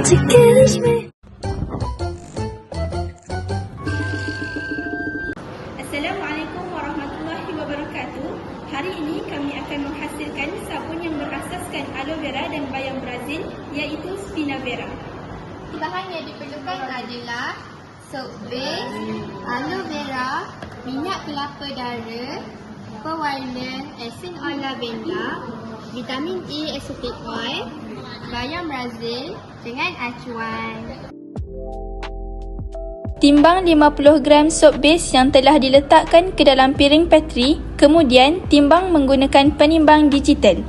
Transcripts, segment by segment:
she gives me. Assalamualaikum warahmatullahi wabarakatuh. Hari ini kami akan menghasilkan sabun yang berasaskan aloe vera dan bayam Brazil, iaitu Spinavera. Bahan yang diperlukan adalah soap base, aloe vera, minyak kelapa dara, pewarna, esen oil lavender, vitamin E acetate oil, bayam Brazil dengan acuan. Timbang 50 gram soap base yang telah diletakkan ke dalam piring Petri, kemudian timbang menggunakan penimbang digital.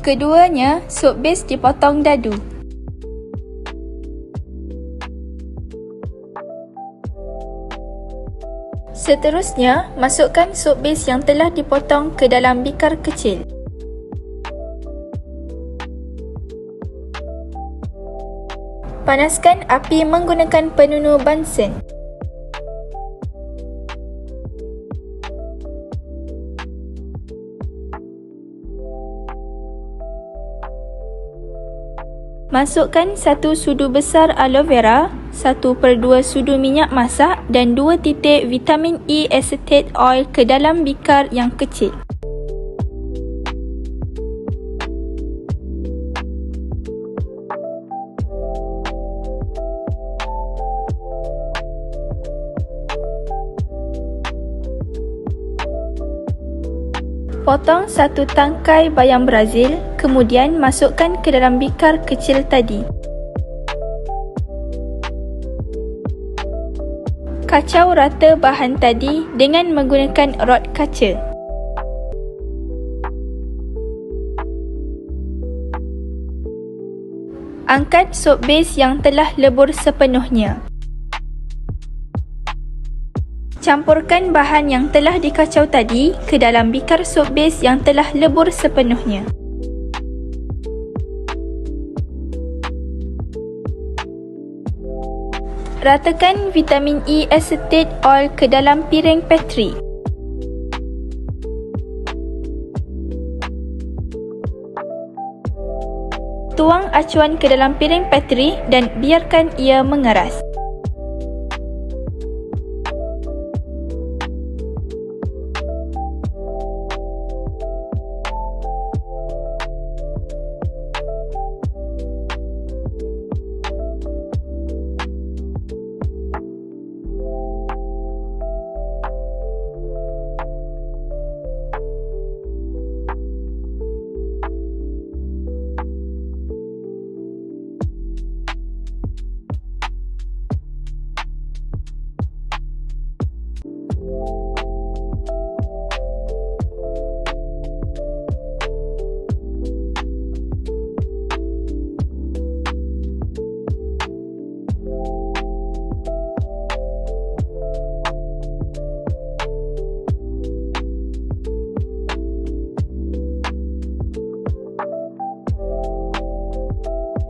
Keduanya, soap base dipotong dadu. Seterusnya, masukkan soap base yang telah dipotong ke dalam bikar kecil. Panaskan api menggunakan penunu Bunsen. Masukkan 1 sudu besar aloe vera, 1/2 sudu minyak masak dan 2 titik vitamin E acetate oil ke dalam bikar yang kecil. Potong 1 tangkai bayam Brazil, kemudian masukkan ke dalam bikar kecil tadi. Kacau rata bahan tadi dengan menggunakan rod kaca. Angkat soap base yang telah lebur sepenuhnya. Campurkan bahan yang telah dikacau tadi ke dalam bikar soap base yang telah lebur sepenuhnya. Ratakan vitamin E acetate oil ke dalam piring Petri. Tuang acuan ke dalam piring Petri dan biarkan ia mengeras.